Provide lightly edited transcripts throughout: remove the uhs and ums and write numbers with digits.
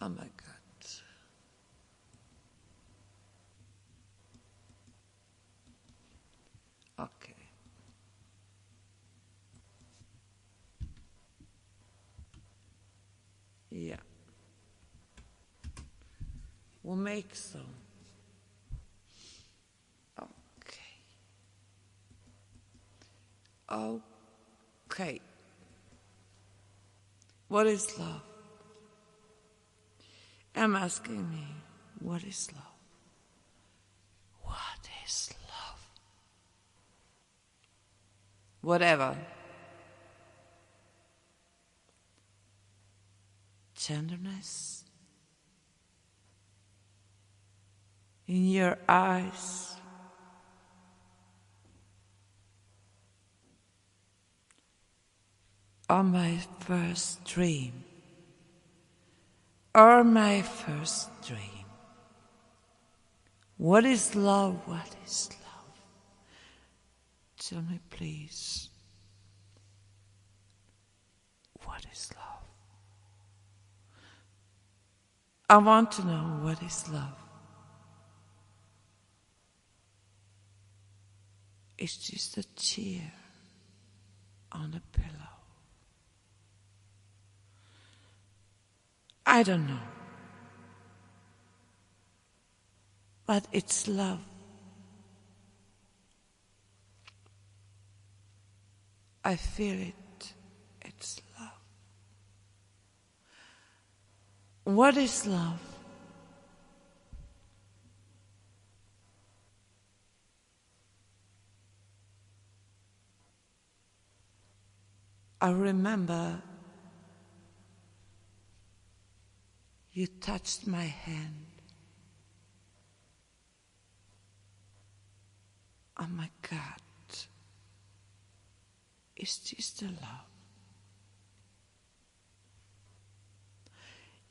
Oh my God. Okay. Yeah. We'll make some. Okay. Okay. What is love? I'm asking me, what is love? What is love? Whatever. Tenderness in your eyes. Or my first dream. Or my first dream. What is love? What is love? Tell me, please. What is love? I want to know what is love. It's just a tear on a pillow. I don't know. But it's love. I feel it. It's love. What is love? I remember you touched my hand. Oh my God. Is this the love?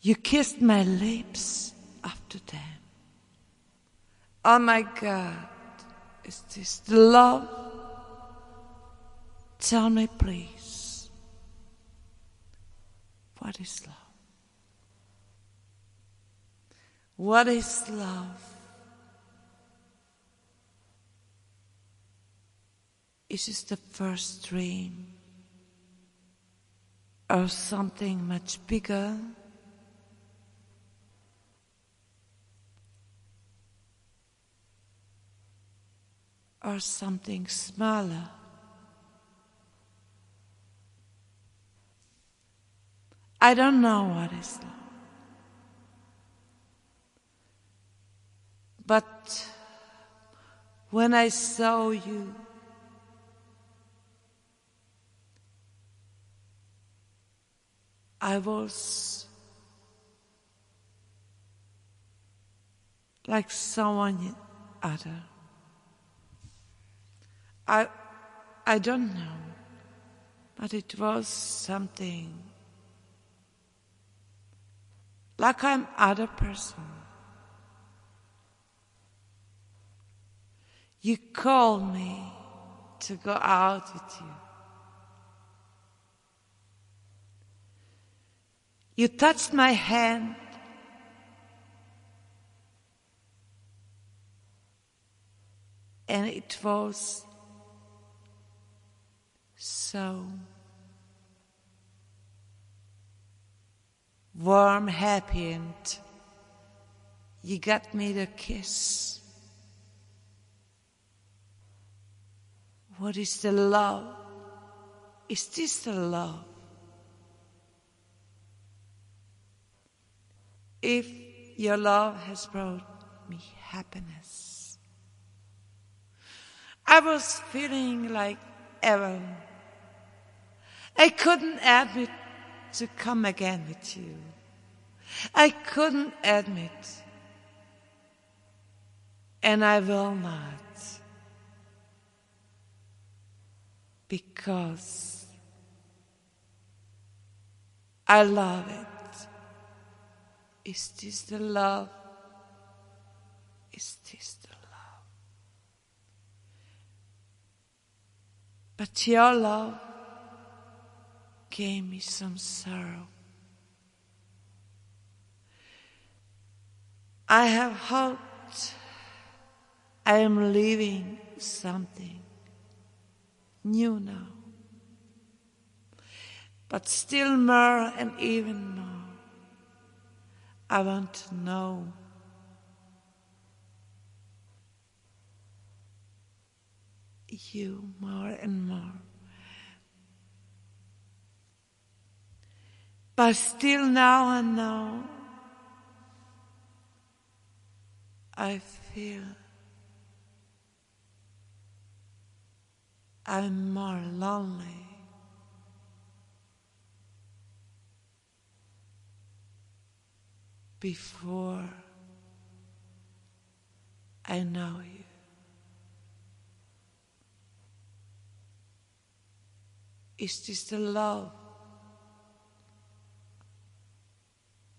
You kissed my lips after that. Oh my God. Is this the love? Tell me please. What is love? What is love? Is this the first dream? Or something much bigger? Or something smaller? I don't know what is love. But when I saw you, I was like someone other. I don't know, but it was something like I'm other person. You called me to go out with you. You touched my hand. And it was so warm, happy, and you got me the kiss. What is the love? Is this the love? If your love has brought me happiness, I was feeling like ever. I couldn't admit to come again with you. I couldn't admit, and I will not, because I love it. Is this the love? Is this the love? But your love gave me some sorrow. I have hoped I am leaving something new now. But still more and even more, I want to know you more and more. But still now I know I feel I'm more lonely. Before I know you. Is this the love?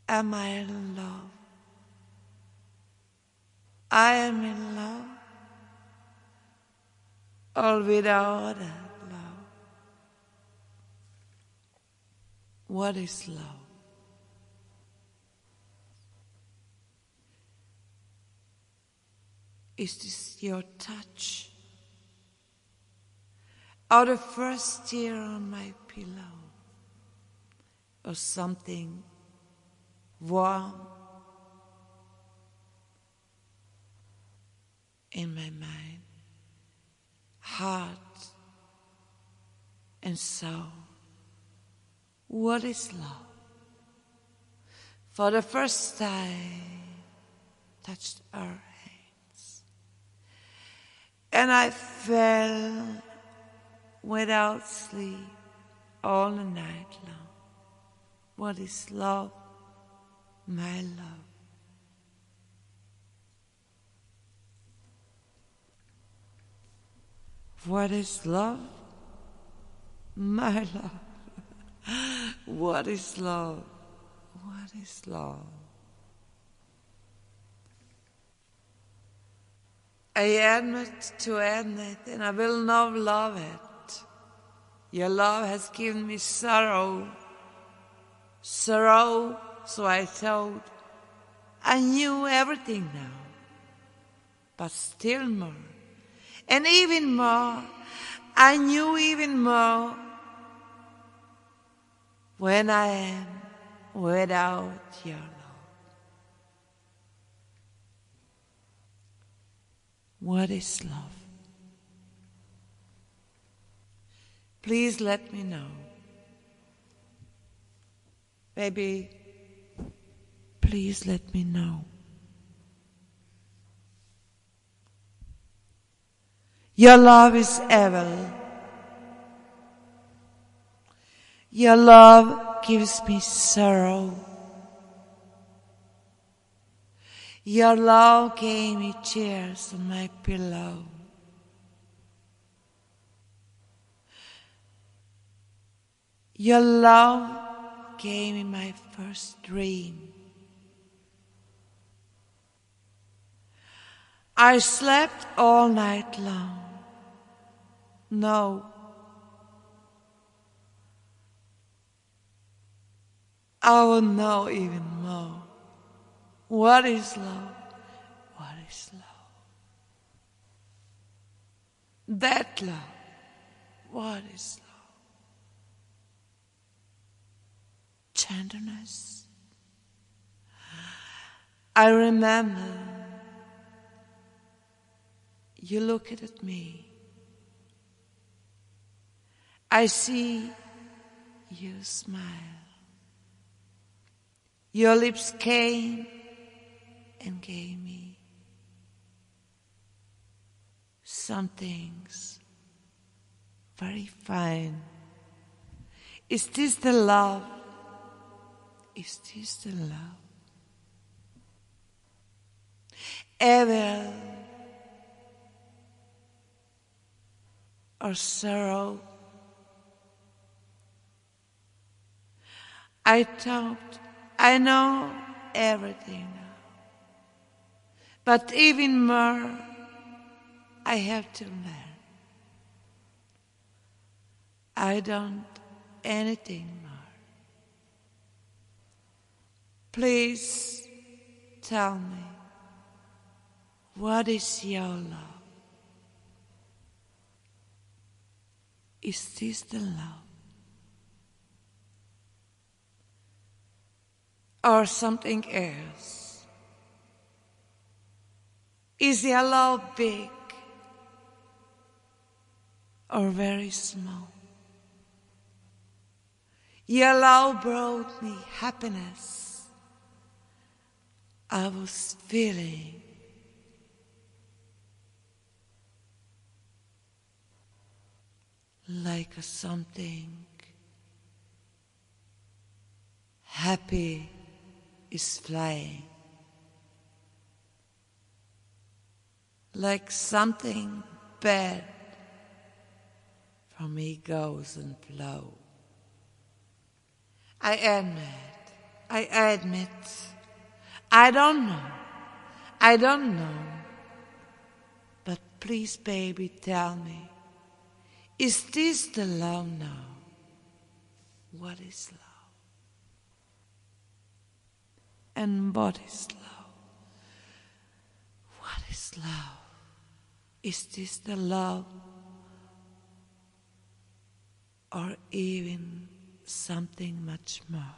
Am I in love? I am in love, or without that love. What is love? Is this your touch? Or the first tear on my pillow? Or something warm in my mind, heart and soul? What is love? For the first time, touched our hands, and I fell without sleep all the night long. What is love, my love? What is love, my love? What is love? What is love? I admit to end it, and I will not love it. Your love has given me sorrow, so I thought I knew everything now, but still more, and even more, I knew even more when I am without your love. What is love? Please let me know. Baby, please let me know. Your love is evil. Your love gives me sorrow. Your love gave me tears on my pillow. Your love gave me my first dream. I slept all night long. No. I will know even more. What is love? What is love? That love. What is love? Tenderness. I remember you looked at me. I see you smile. Your lips came and gave me some things very fine. Is this the love? Is this the love? Evil or sorrow? I thought I know everything now. But even more, I have to learn. I don't anything more. Please tell me What is your love? Is this the love? Or something else? Is your love big or very small? Your love brought me happiness. I was feeling like something happy is flying, like something bad from me goes and flow. I admit, I don't know, but please baby tell me, is this the love now? What is love? And what is love? What is love? Is this the love? Or even something much more?